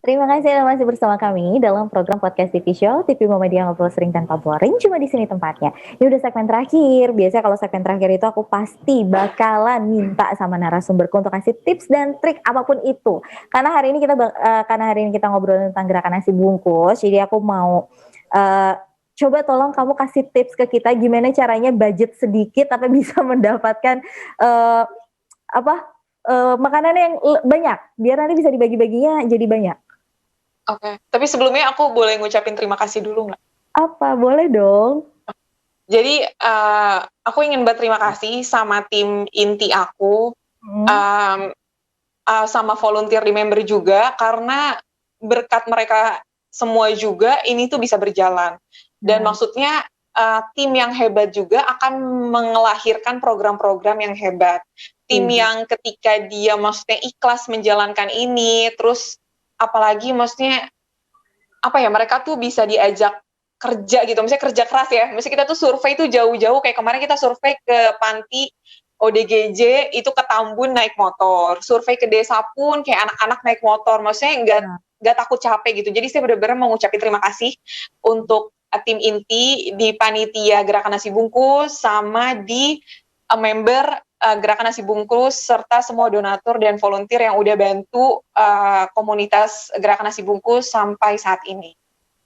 Terima kasih Anda masih bersama kami dalam program podcast TV Show, TV Muhammadiyah Ngobrol Sering Tanpa Boring, cuma di sini tempatnya. Ini udah segmen terakhir. Biasanya kalau segmen terakhir itu aku pasti bakalan minta sama narasumberku untuk kasih tips dan trik apapun itu. Karena hari ini kita ngobrol tentang gerakan nasi bungkus, jadi aku mau coba tolong kamu kasih tips ke kita gimana caranya budget sedikit tapi bisa mendapatkan eh, apa makanan yang banyak, biar nanti bisa dibagi-baginya jadi banyak. Oke, tapi sebelumnya aku boleh ngucapin terima kasih dulu nggak? Apa? Boleh dong. Jadi aku ingin berterima kasih sama tim inti aku, um, sama volunteer di member juga, karena berkat mereka semua juga ini tuh bisa berjalan. Dan maksudnya tim yang hebat juga akan mengelahirkan program-program yang hebat. Tim yang ketika dia maksudnya ikhlas menjalankan ini, terus apalagi maksudnya apa ya, mereka tuh bisa diajak kerja gitu, misalnya kerja keras ya, misalnya kita tuh survei tuh jauh-jauh, kayak kemarin kita survei ke panti ODGJ itu ke Tambun naik motor, survei ke desa pun kayak anak-anak naik motor, maksudnya nggak takut capek gitu. Jadi saya benar-benar mengucapkan terima kasih untuk tim inti di panitia Gerakan Nasi Bungkus sama di member Gerakan Nasi Bungkus serta semua donatur dan volunteer yang udah bantu komunitas Gerakan Nasi Bungkus sampai saat ini.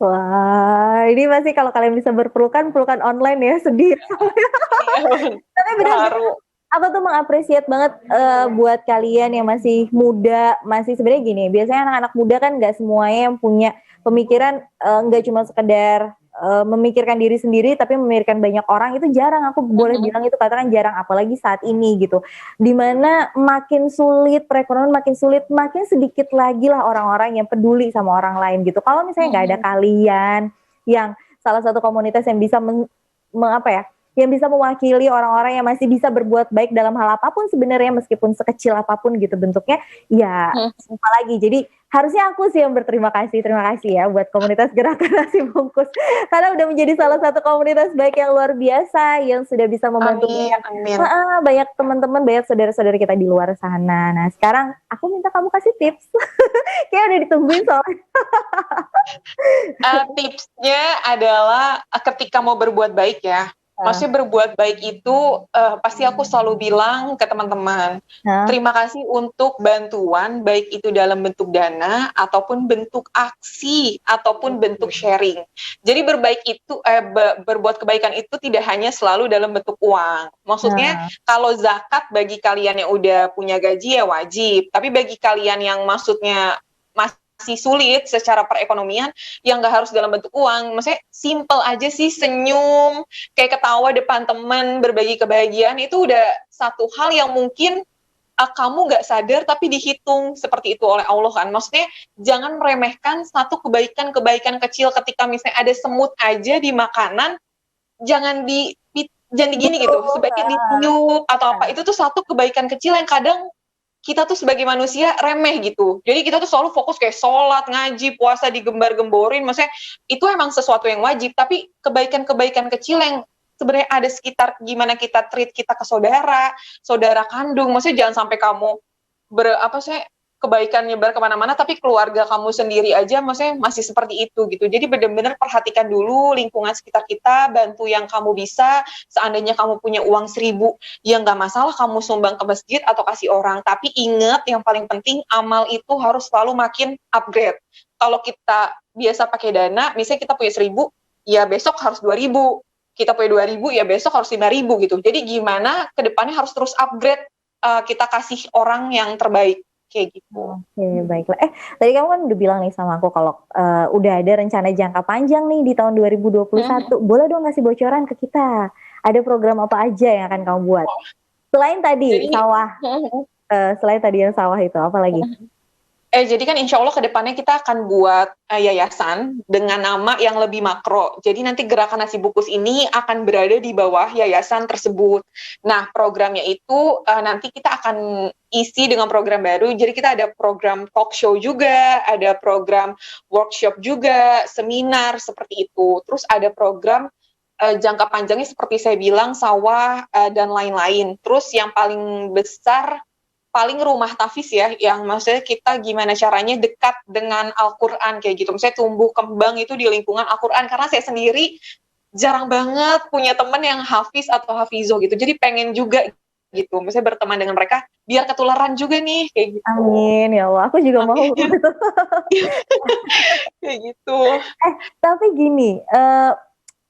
Wah, ini pasti kalau kalian bisa berpelukan, pelukan online ya, sedih. Tapi benar-benar aku tuh mengapresiasi banget buat kalian yang masih muda, masih sebenarnya gini, biasanya anak-anak muda kan nggak semuanya yang punya pemikiran nggak cuma sekedar memikirkan diri sendiri, tapi memikirkan banyak orang, itu jarang, aku boleh bilang itu katakan jarang, apalagi saat ini gitu. Dimana makin sulit, perekonomian makin sulit, makin sedikit lagi lah orang-orang yang peduli sama orang lain gitu. Kalau misalnya nggak ada kalian yang salah satu komunitas yang bisa yang bisa mewakili orang-orang yang masih bisa berbuat baik dalam hal apapun sebenarnya, meskipun sekecil apapun gitu bentuknya, ya apa lagi. Jadi harusnya aku sih yang berterima kasih. Terima kasih ya buat komunitas Gerakan Nasi Bungkus, karena udah menjadi salah satu komunitas baik yang luar biasa, yang sudah bisa membantu banyak teman-teman, banyak saudara-saudara kita di luar sana. Nah sekarang aku minta kamu kasih tips. Kayak udah ditungguin soalnya. Tipsnya adalah ketika mau berbuat baik ya, maksudnya berbuat baik itu pasti aku selalu bilang ke teman-teman, terima kasih untuk bantuan, baik itu dalam bentuk dana ataupun bentuk aksi ataupun bentuk sharing. Jadi berbuat kebaikan itu tidak hanya selalu dalam bentuk uang. Maksudnya kalau zakat bagi kalian yang udah punya gaji ya wajib, tapi bagi kalian yang maksudnya masih sulit secara perekonomian, yang nggak harus dalam bentuk uang, maksudnya simple aja sih, senyum, kayak ketawa depan teman, berbagi kebahagiaan, itu udah satu hal yang mungkin kamu nggak sadar tapi dihitung seperti itu oleh Allah kan. Maksudnya jangan meremehkan satu kebaikan kecil, ketika misalnya ada semut aja di makanan, jangan digini gitu, sebaiknya ditiup atau apa, itu tuh satu kebaikan kecil yang kadang kita tuh sebagai manusia remeh gitu. Jadi kita tuh selalu fokus kayak sholat, ngaji, puasa digembar-gemborin. Maksudnya itu emang sesuatu yang wajib, tapi kebaikan-kebaikan kecil yang sebenarnya ada sekitar gimana kita treat kita ke saudara kandung. Maksudnya jangan sampai kamu kebaikan nyebar kemana-mana, tapi keluarga kamu sendiri aja maksudnya masih seperti itu gitu. Jadi benar-benar perhatikan dulu lingkungan sekitar kita, bantu yang kamu bisa. Seandainya kamu punya uang 1.000, ya nggak masalah kamu sumbang ke masjid atau kasih orang. Tapi ingat, yang paling penting, amal itu harus selalu makin upgrade. Kalau kita biasa pakai dana, misalnya kita punya 1.000, ya besok harus 2.000. Kita punya 2.000, ya besok harus 5.000 gitu. Jadi gimana ke depannya harus terus upgrade, kita kasih orang yang terbaik. Kayak gitu. Oke, baiklah. Tadi kamu kan udah bilang nih sama aku kalau udah ada rencana jangka panjang nih di tahun 2021. Boleh dong kasih bocoran ke kita? Ada program apa aja yang akan kamu buat? Selain tadi sawah, selain tadi yang sawah itu, apa lagi? Jadi kan insya Allah kedepannya kita akan buat yayasan dengan nama yang lebih makro. Jadi nanti Gerakan Nasi Bungkus ini akan berada di bawah yayasan tersebut. Nah, programnya itu nanti kita akan isi dengan program baru. Jadi kita ada program talk show juga, ada program workshop juga, seminar seperti itu. Terus ada program jangka panjangnya seperti saya bilang, sawah dan lain-lain. Terus yang paling besar paling rumah tahfiz ya, yang maksudnya kita gimana caranya dekat dengan Al-Quran kayak gitu. Misalnya tumbuh kembang itu di lingkungan Al-Quran, karena saya sendiri jarang banget punya teman yang hafiz atau hafizoh gitu. Jadi pengen juga gitu, misalnya berteman dengan mereka biar ketularan juga nih kayak gitu. Amin ya Allah, aku juga mau gitu. Kayak gitu. Tapi gini,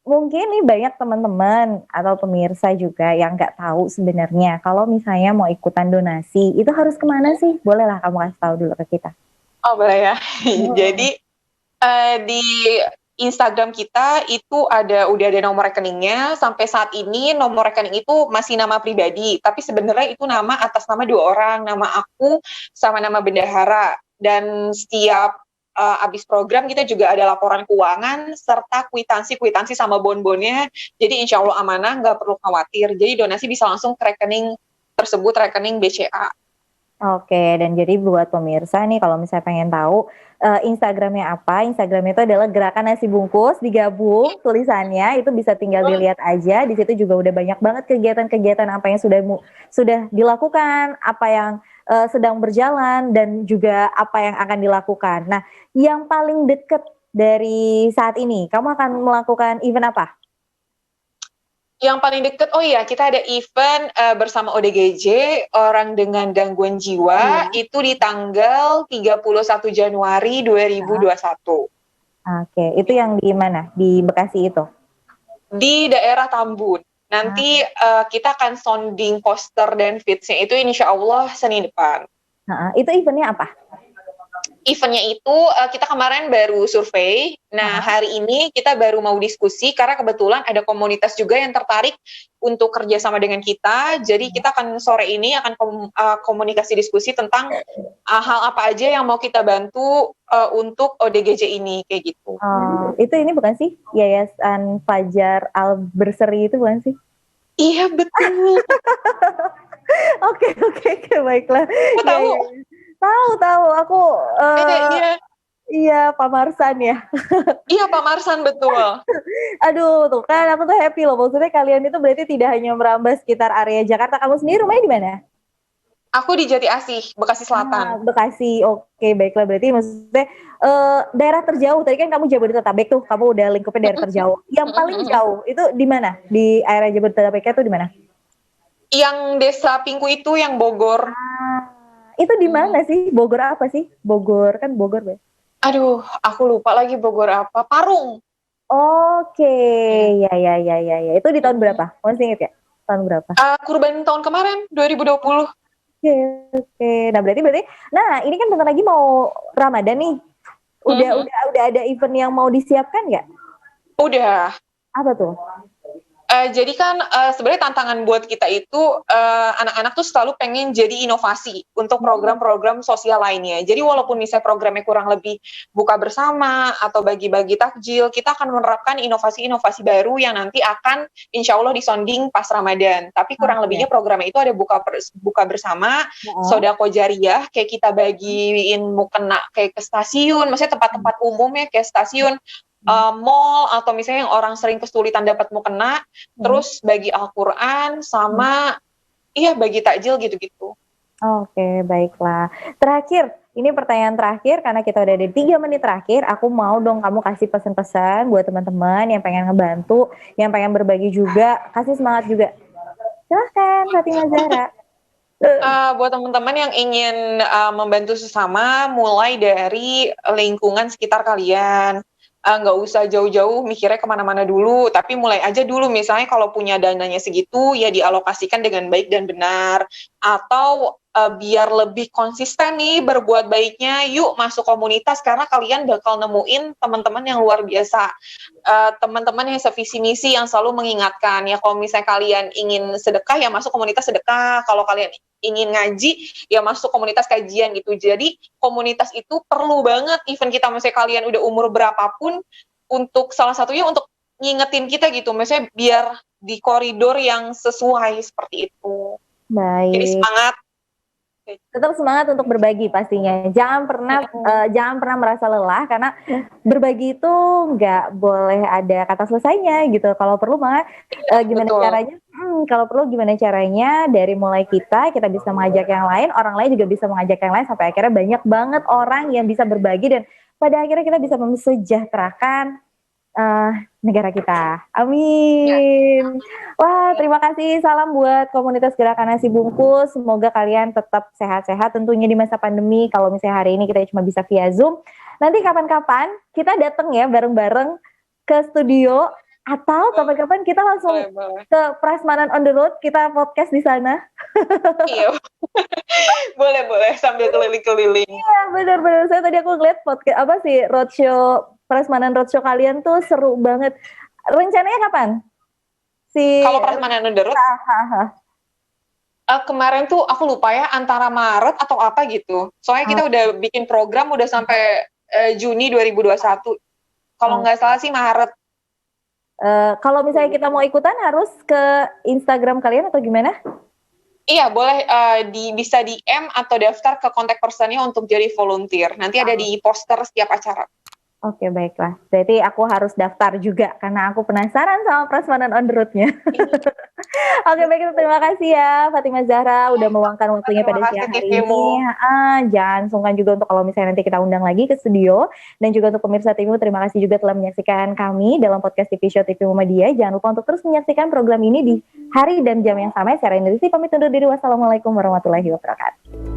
mungkin nih banyak teman-teman atau pemirsa juga yang nggak tahu sebenarnya kalau misalnya mau ikutan donasi itu harus kemana sih? Bolehlah kamu kasih tahu dulu ke kita. Oh boleh ya. Jadi di Instagram kita itu udah ada nomor rekeningnya. Sampai saat ini nomor rekening itu masih nama pribadi, tapi sebenarnya itu nama atas nama 2 orang, nama aku sama nama bendahara. Dan setiap habis program kita juga ada laporan keuangan serta kwitansi sama bon-bonnya. Jadi insya Allah amanah, nggak perlu khawatir. Jadi donasi bisa langsung ke rekening tersebut, rekening BCA. Oke, dan jadi buat pemirsa nih kalau misalnya pengen tahu Instagramnya apa, Instagramnya itu adalah Gerakan Nasi Bungkus, digabung tulisannya, itu bisa tinggal dilihat aja. Di situ juga udah banyak banget kegiatan-kegiatan apa yang sudah dilakukan, apa yang sedang berjalan, dan juga apa yang akan dilakukan. Nah, yang paling deket dari saat ini, kamu akan melakukan event apa? Yang paling deket, oh iya, kita ada event bersama ODGJ, orang dengan gangguan jiwa, itu di tanggal 31 Januari 2021. Oke, itu yang di mana? Di Bekasi itu? Di daerah Tambun. Nanti kita akan sounding poster dan fitsnya itu insya Allah Senin depan. Itu eventnya apa? Eventnya itu kita kemarin baru survei. Nah, hari ini kita baru mau diskusi karena kebetulan ada komunitas juga yang tertarik untuk kerjasama dengan kita. Jadi kita akan sore ini akan komunikasi diskusi tentang hal apa aja yang mau kita bantu untuk ODGJ ini kayak gitu. Itu ini bukan sih Yayasan Fajar Al-Berseri itu bukan sih? Iya betul. Oke, baiklah. Aku tahu. Tahu aku iya Pak Marsan ya. Iya Pak Marsan, betul. Aduh, tuh kan aku tuh happy loh. Maksudnya kalian itu berarti tidak hanya merambah sekitar area Jakarta. Kamu sendiri rumahnya di mana? Aku di Jati Asih, Bekasi Selatan. Bekasi, oke, baiklah. Berarti maksudnya daerah terjauh. Tadi kan kamu Jabodetabek tuh, kamu udah lingkupnya daerah terjauh. Yang paling jauh itu di mana? Di area Jabodetabek itu di mana? Yang Desa Pingku itu yang Bogor. Itu di mana sih? Bogor apa sih? Bogor kan Bogor, Be. Aduh, aku lupa lagi Bogor apa. Parung. Oke, ya. Itu di tahun berapa? Masih ingat ya? Tahun berapa? Kurban tahun kemarin, 2020. Oke. Nah, berarti nah, ini kan bentar lagi mau Ramadan nih. Udah ada event yang mau disiapkan nggak? Udah. Apa tuh? Jadi kan sebenarnya tantangan buat kita itu anak-anak tuh selalu pengen jadi inovasi untuk program-program sosial lainnya. Jadi walaupun misalnya programnya kurang lebih buka bersama atau bagi-bagi takjil, kita akan menerapkan inovasi-inovasi baru yang nanti akan insya Allah disonding pas Ramadan. Tapi kurang lebihnya programnya itu ada buka bersama, sodako jariyah, kayak kita bagiin mukena kayak ke stasiun, maksudnya tempat-tempat umum ya kayak stasiun, mall, atau misalnya yang orang sering kesulitan dapat mukena, terus bagi Al-Quran sama bagi takjil gitu-gitu. Oke, baiklah. Terakhir, ini pertanyaan terakhir karena kita udah ada 3 menit terakhir. Aku mau dong kamu kasih pesan-pesan buat teman-teman yang pengen ngebantu, yang pengen berbagi juga, kasih semangat juga. Silahkan, Fatimah Zahra. Buat teman-teman yang ingin membantu sesama, mulai dari lingkungan sekitar kalian. Nggak usah jauh-jauh mikirnya kemana-mana dulu, tapi mulai aja dulu. Misalnya kalau punya dananya segitu, ya dialokasikan dengan baik dan benar. Atau biar lebih konsisten nih berbuat baiknya, yuk masuk komunitas, karena kalian bakal nemuin teman-teman yang luar biasa. Teman-teman yang sevisi misi, yang selalu mengingatkan, ya kalau misalnya kalian ingin sedekah, ya masuk komunitas sedekah. Kalau kalian ingin ngaji, ya masuk komunitas kajian gitu. Jadi komunitas itu perlu banget, even kita misalnya kalian udah umur berapapun, untuk salah satunya untuk ngingetin kita gitu, misalnya biar di koridor yang sesuai seperti itu. Baik. Jadi semangat. Tetap semangat untuk berbagi pastinya. Jangan pernah merasa lelah karena berbagi itu nggak boleh ada kata selesainya gitu. Kalau perlu mah gimana Betul. caranya? Kalau perlu gimana caranya dari mulai kita bisa mengajak yang lain, orang lain juga bisa mengajak yang lain sampai akhirnya banyak banget orang yang bisa berbagi dan pada akhirnya kita bisa mesejahterakan negara kita. Amin. Wah, terima kasih. Salam buat komunitas Gerakan Nasi Bungkus. Semoga kalian tetap sehat-sehat tentunya di masa pandemi. Kalau misalnya hari ini kita cuma bisa via Zoom, nanti kapan-kapan kita datang ya bareng-bareng ke studio atau kapan-kapan kita langsung ke Prasmanan on the Road, kita podcast di sana. Iya. boleh sambil keliling-keliling. Iya, benar-benar. Saya tadi aku ngeliat podcast roadshow Prasmanan Roadshow kalian tuh seru banget. Rencananya kapan? Kalau Prasmanan on the Road? Kemarin tuh aku lupa ya, antara Maret atau apa gitu. Soalnya kita udah bikin program udah sampai Juni 2021. Kalau nggak salah sih Maret. Kalau misalnya kita mau ikutan harus ke Instagram kalian atau gimana? Iya, boleh bisa DM atau daftar ke kontak personnya untuk jadi volunteer. Nanti ada di poster setiap acara. Oke, baiklah. Berarti aku harus daftar juga karena aku penasaran sama Prasmanan on the Road-nya. Oke, baik, terima kasih ya Fatimah Zahra udah meluangkan waktunya pada siang hari ini. Jangan sungkan juga untuk kalau misalnya nanti kita undang lagi ke studio, dan juga untuk pemirsa TV, terima kasih juga telah menyaksikan kami dalam podcast TV Show TV Muhammadiyah. Jangan lupa untuk terus menyaksikan program ini di hari dan jam yang sama. Saya Indri pamit undur diri. Wassalamualaikum warahmatullahi wabarakatuh.